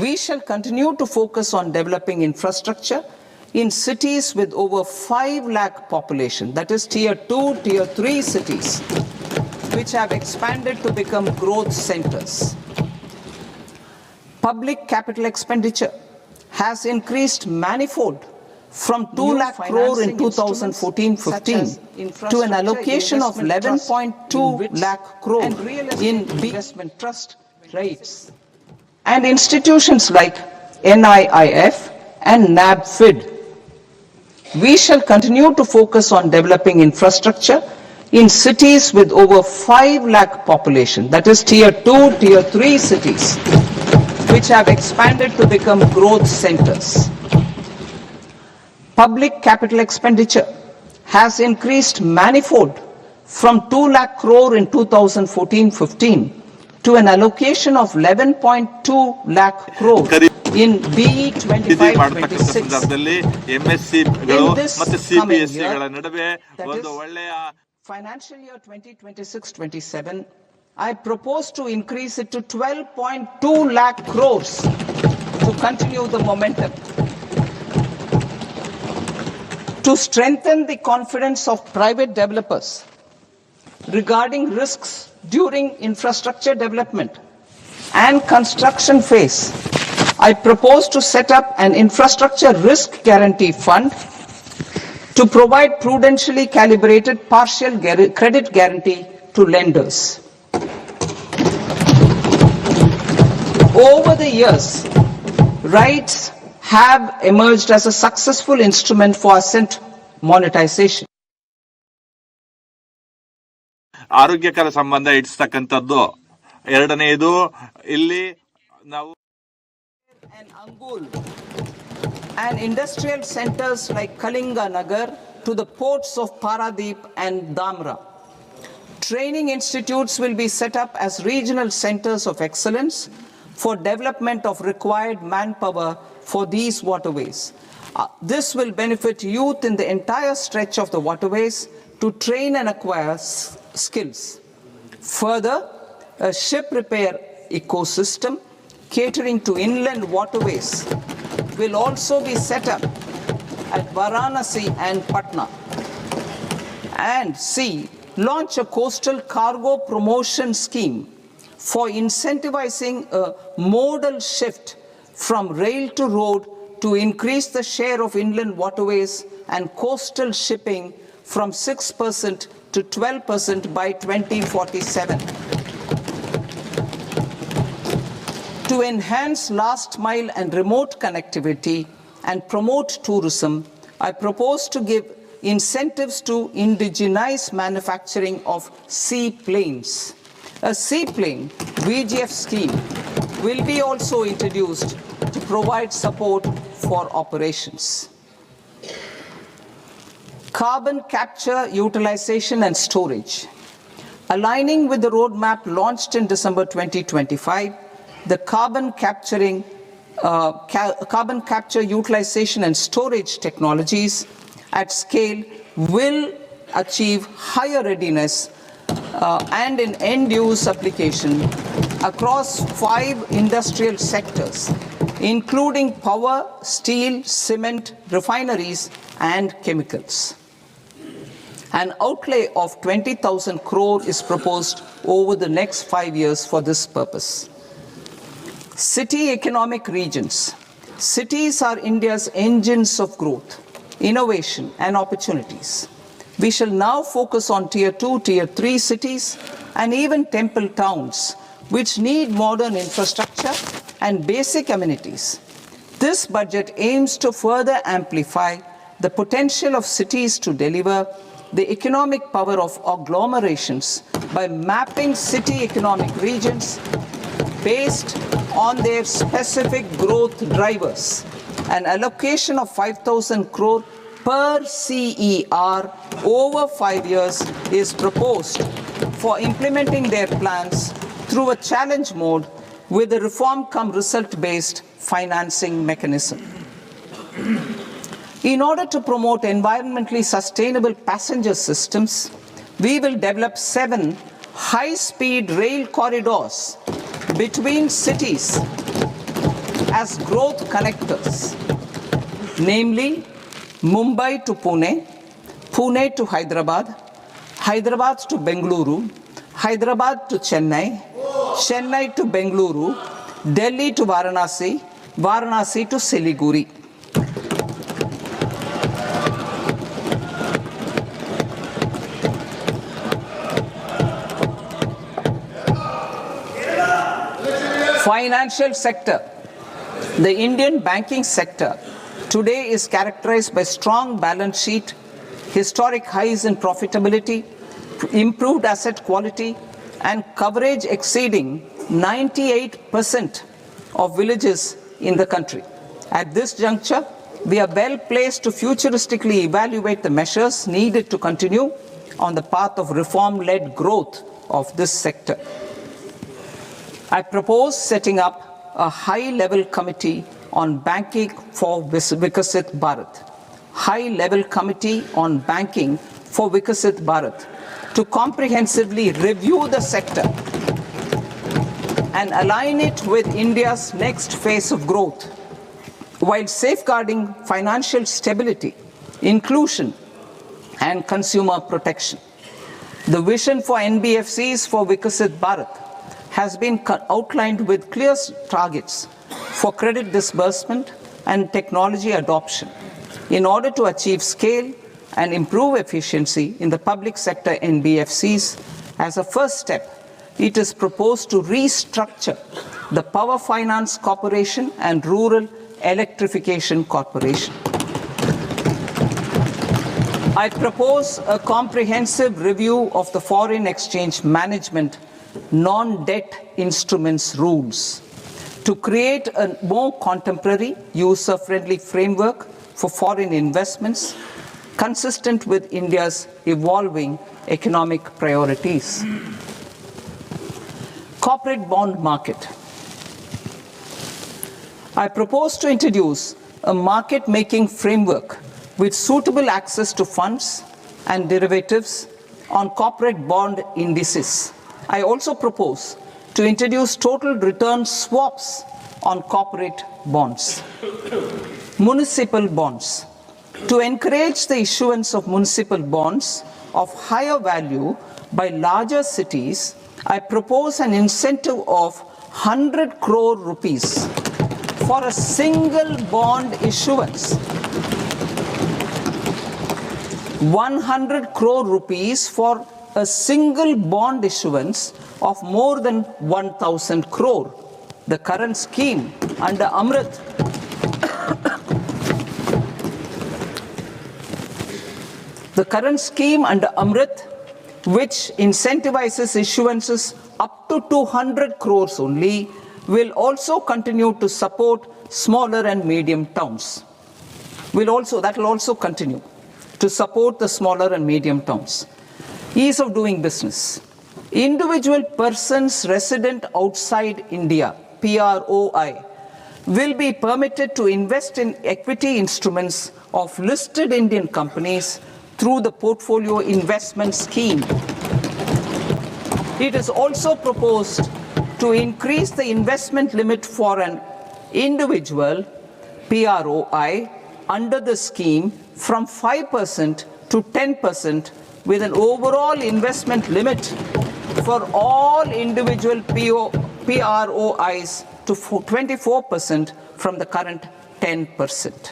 We shall continue to focus on developing infrastructure in cities with over 5 lakh population, that is tier 2, tier 3 cities, which have expanded to become growth centers. Public capital expenditure has increased manifold from 2 lakh crore in 2014-15 to an allocation of 11.2 lakh crore in investment trust rates and institutions like NIIF and NABFID. We shall continue to focus on developing infrastructure in cities with over 5 lakh population, that is tier 2, tier 3 cities, which have expanded to become growth centers. Public capital expenditure has increased manifold from 2 lakh crore in 2014-15 to an allocation of 11.2 lakh crore in BE 25-26. In this coming year, that is financial year 2026-27, I propose to increase it to 12.2 lakh crores to continue the momentum. To strengthen the confidence of private developers regarding risks during infrastructure development and construction phase, I propose to set up an infrastructure risk guarantee fund to provide prudentially calibrated partial credit guarantee to lenders. Over the years, rights have emerged as a successful instrument for asset monetization. ಆರೋಗ್ಯಕರ ಸಂಬಂಧ ಇಡಿಸ್ತಕ್ಕಂಥದ್ದು. ಎರಡನೆಯದು ಇಲ್ಲಿ ನಾವು and Angul and industrial centers like Kalinga Nagar to the ports of Paradeep and Dhamra. Training institutes will be set up as regional centers of excellence for development of required manpower for these waterways. This will benefit youth in the entire stretch of the waterways to train and acquire skills. Further, a ship repair ecosystem catering to inland waterways will also be set up at Varanasi and Patna. And C, launch a coastal cargo promotion scheme for incentivizing a modal shift from rail to road to increase the share of inland waterways and coastal shipping from 6% to 12% by 2047. To enhance last mile and remote connectivity and promote tourism, I propose to give incentives to indigenize manufacturing of seaplanes. A seaplane VGF scheme will be also introduced to provide support for operations. Carbon capture, utilization and storage. Aligning with the roadmap launched in December 2025, the carbon capture, utilization and storage technologies at scale will achieve higher readiness and in end-use application across 5 industrial sectors, including power, steel, cement, refineries, and chemicals. An outlay of 20,000 crore is proposed over the next 5 years for this purpose. City economic regions. Cities are India's engines of growth, innovation, and opportunities. We shall now focus on tier 2, tier 3 cities, and even temple towns, which need modern infrastructure and basic amenities. This budget aims to further amplify the potential of cities to deliver the economic power of agglomerations by mapping city economic regions based on their specific growth drivers. An allocation of 5,000 crore per CER over 5 years is proposed for implementing their plans through a challenge mode with a reform cum result based financing mechanism. In order to promote environmentally sustainable passenger systems, we will develop 7 high-speed rail corridors between cities as growth connectors, namely Mumbai to Pune, Pune to Hyderabad, Hyderabad to Bengaluru, Hyderabad to Chennai, Chennai to Bengaluru, Delhi to Varanasi, Varanasi to Siliguri. Financial sector. The Indian banking sector today is characterized by strong balance sheet, historic highs in profitability, improved asset quality, and coverage exceeding 98% of villages in the country. At this juncture, we are well placed to futuristically evaluate the measures needed to continue on the path of reform-led growth of this sector. I propose setting up a high-level committee on banking for Vikasit Bharat. High-level committee on banking for Vikasit Bharat to comprehensively review the sector and align it with India's next phase of growth, while safeguarding financial stability, inclusion, and consumer protection. The vision for NBFCs for Vikasit Bharat has been outlined with clear targets for credit disbursement and technology adoption in order to achieve scale and improve efficiency in the public sector NBFCs. As a first step, it is proposed to restructure the Power Finance Corporation and Rural Electrification Corporation. I propose a comprehensive review of the foreign exchange management non-debt instruments rules to create a more contemporary, user-friendly framework for foreign investments consistent with India's evolving economic priorities. Corporate bond market. I propose to introduce a market-making framework with suitable access to funds and derivatives on corporate bond indices. I also propose to introduce total return swaps on corporate bonds. Municipal bonds. To encourage the issuance of municipal bonds of higher value by larger cities, I propose an incentive of 100 crore rupees for a single bond issuance. 100 crore rupees for a single bond issuance of more than 1,000 crore. The current scheme under Amrit which incentivizes issuances up to 200 crores only, will also continue to support smaller and medium towns. That will also continue to support the smaller and medium towns. Ease of doing business. Individual persons resident outside India, PROI, will be permitted to invest in equity instruments of listed Indian companies through the Portfolio Investment Scheme. It is also proposed to increase the investment limit for an individual PROI under the scheme from 5% to 10%, with an overall investment limit for all individual PROIs to 24% from the current 10%.